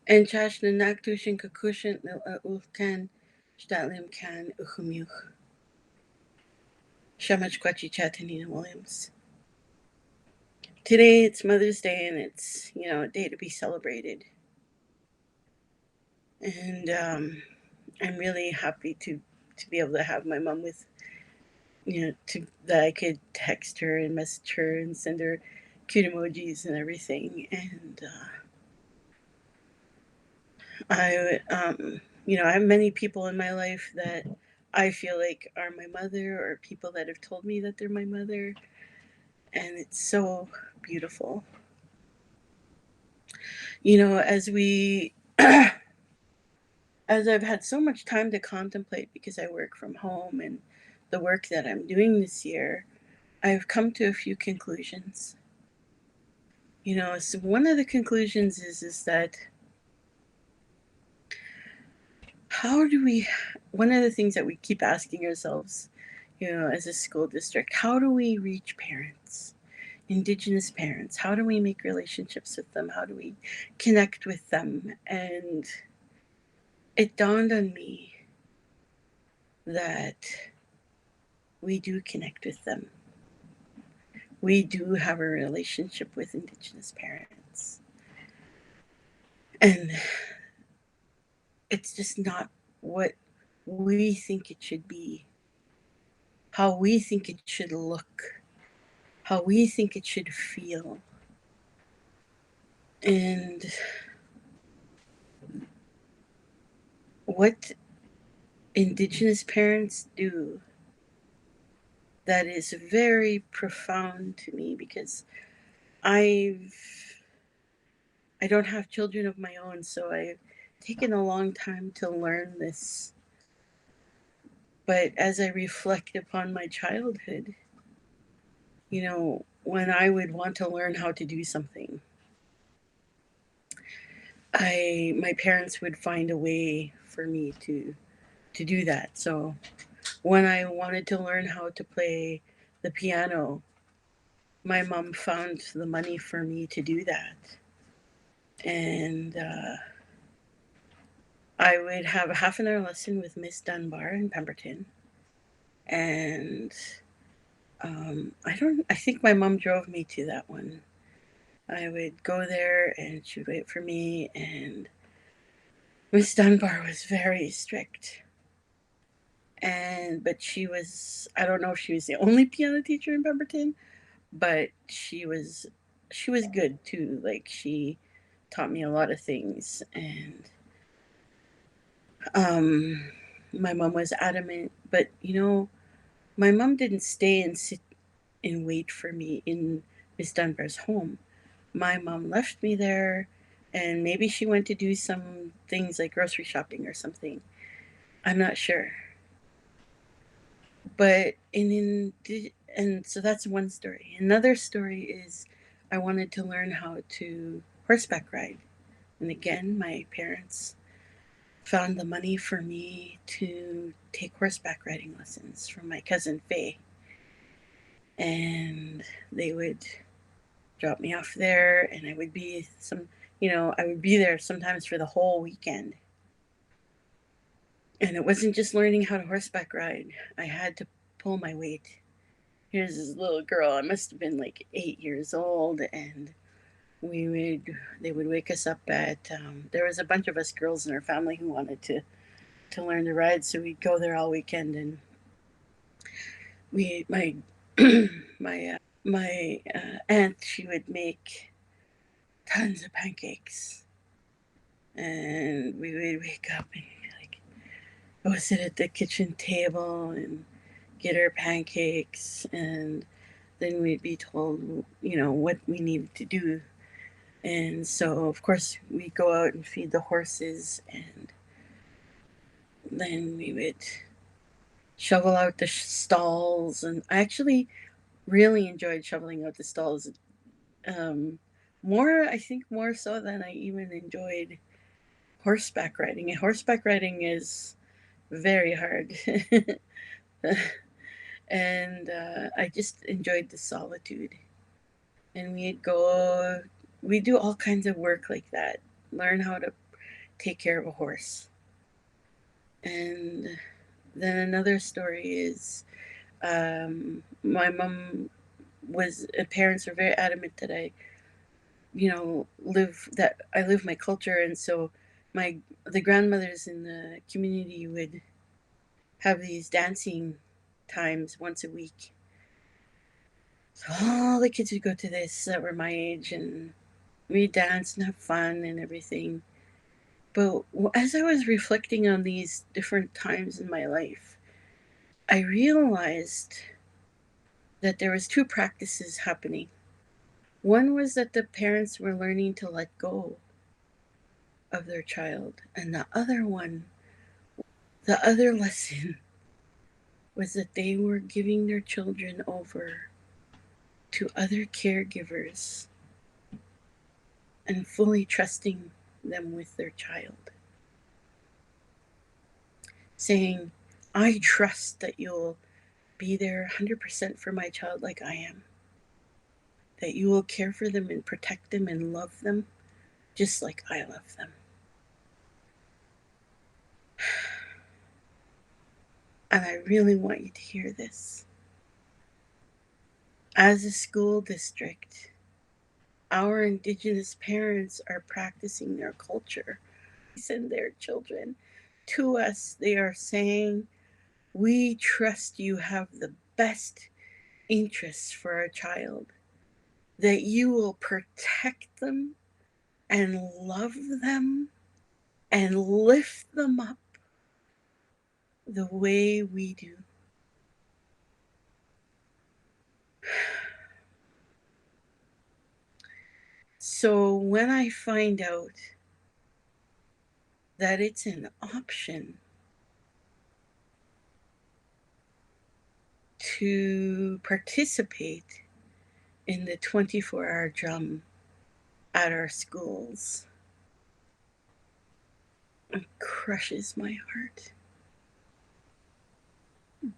En chash na naktushin kakushin no ulkan shtatlim kan uchumyuch. Shamach Kwachi Chatanina Williams. Today it's Mother's Day and it's, a day to be celebrated. And I'm really happy to be able to have my mom with, to that I could text her and message her and send her cute emojis and everything. And I have many people in my life that I feel like are my mother, or people that have told me that they're my mother, and it's so beautiful. As we as I've had so much time to contemplate because I work from home and the work that I'm doing this year, I've come to a few conclusions. So one of the conclusions is that how do we one of the things that we keep asking ourselves, as a school district, how do we reach parents? Indigenous parents, how do we make relationships with them? How do we connect with them? And it dawned on me that we do connect with them. We do have a relationship with Indigenous parents. And it's just not what we think it should be, how we think it should look, how we think it should feel. And what Indigenous parents do that is very profound to me, because I've I don't have children of my own, so I've taken a long time to learn this. But as I reflect upon my childhood, when I would want to learn how to do something, my parents would find a way for me to do that. So when I wanted to learn how to play the piano, my mom found the money for me to do that. And I would have a half an hour lesson with Miss Dunbar in Pemberton. And I think my mom drove me to that one. I would go there and she would wait for me. And Miss Dunbar was very strict. But I don't know if she was the only piano teacher in Pemberton, but she was good too. Like, she taught me a lot of things. And um, my mom was adamant. But my mom didn't stay and sit and wait for me in Miss Dunbar's home. My mom left me there, and maybe she went to do some things like grocery shopping or something. I'm not sure. But and so that's one story. Another story is I wanted to learn how to horseback ride. And again, my parents found the money for me to take horseback riding lessons from my cousin Faye. And they would drop me off there, and I would be there sometimes for the whole weekend. And it wasn't just learning how to horseback ride. I had to pull my weight. Here's this little girl. I must have been like 8 years old, and we would they would wake us up at. There was a bunch of us girls in our family who wanted to learn to ride, so we'd go there all weekend, and we my my aunt, she would make tons of pancakes, and we would wake up and like go sit at the kitchen table and get our pancakes, and then we'd be told, what we needed to do. And so, of course, we'd go out and feed the horses, and then we would shovel out the stalls. And I actually really enjoyed shoveling out the stalls. I think more so than I even enjoyed horseback riding. And horseback riding is very hard. And I just enjoyed the solitude. And we do all kinds of work like that. Learn how to take care of a horse. And then another story is my mom parents were very adamant that I live my culture, and so the grandmothers in the community would have these dancing times once a week. So all the kids would go to this that were my age, and we dance and have fun and everything. But as I was reflecting on these different times in my life, I realized that there was two practices happening. One was that the parents were learning to let go of their child, and the other lesson was that they were giving their children over to other caregivers and fully trusting them with their child, saying, I trust that you'll be there 100% for my child like I am, that you will care for them and protect them and love them just like I love them. And I really want you to hear this. As a school district, our Indigenous parents are practicing their culture. Send their children to us. They are saying, we trust you have the best interests for our child, that you will protect them and love them and lift them up the way we do. So when I find out that it's an option to participate in the 24-hour drum at our schools, it crushes my heart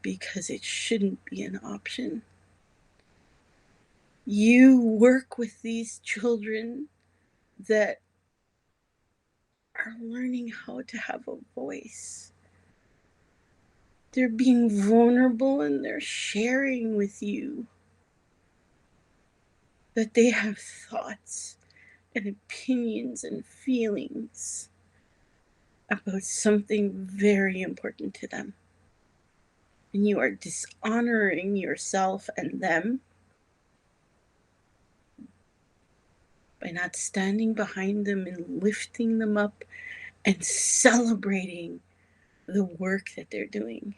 because it shouldn't be an option. You work with these children that are learning how to have a voice. They're being vulnerable and they're sharing with you that they have thoughts and opinions and feelings about something very important to them. And you are dishonoring yourself and them by not standing behind them and lifting them up and celebrating the work that they're doing.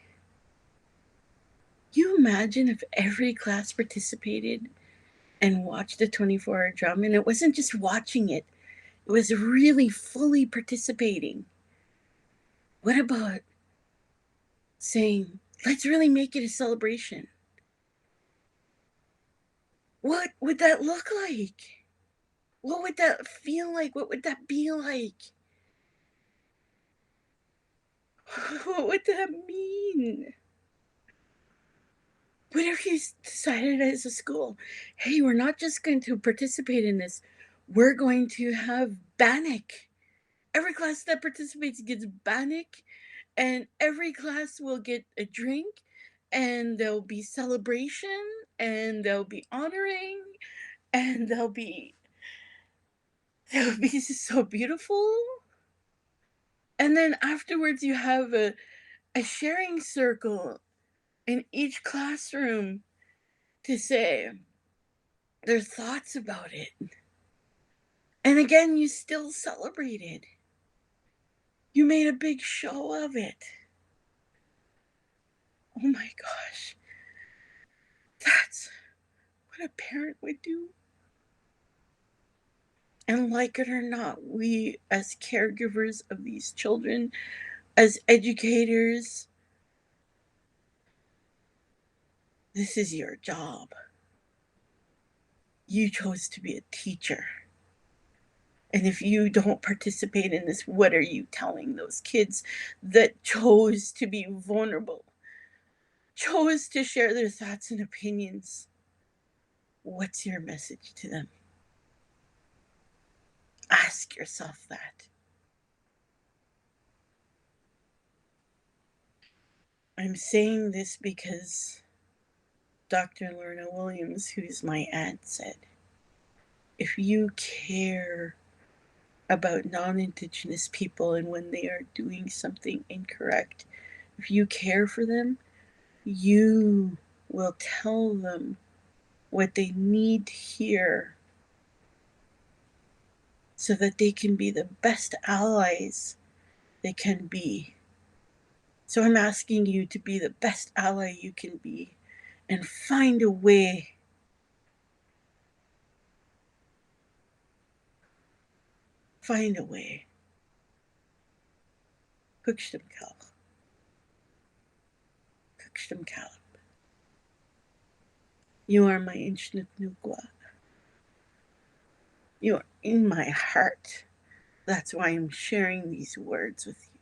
You imagine if every class participated and watched the 24-hour drum, and it wasn't just watching it, it was really fully participating. What about saying, let's really make it a celebration? What would that look like? What would that feel like? What would that be like? What would that mean? What if you decided as a school, hey, we're not just going to participate in this, we're going to have Bannock. Every class that participates gets Bannock, and every class will get a drink, and there'll be celebration, and there'll be honoring, and they'll be so beautiful. And then afterwards, you have a sharing circle in each classroom to say their thoughts about it. And again, you still celebrated. You made a big show of it. Oh my gosh. That's what a parent would do. And like it or not, we as caregivers of these children, as educators, this is your job. You chose to be a teacher. And if you don't participate in this, what are you telling those kids that chose to be vulnerable, chose to share their thoughts and opinions? What's your message to them? Ask yourself that. I'm saying this because Dr. Lorna Williams, who's my aunt, said, if you care about non Indigenous people and when they are doing something incorrect, if you care for them, you will tell them what they need to hear so that they can be the best allies they can be. So I'm asking you to be the best ally you can be and find a way. Find a way. Kukshdam kalk. Kukshdam kalk. You are my Inshnut Nukwa. You are in my heart. That's why I'm sharing these words with you.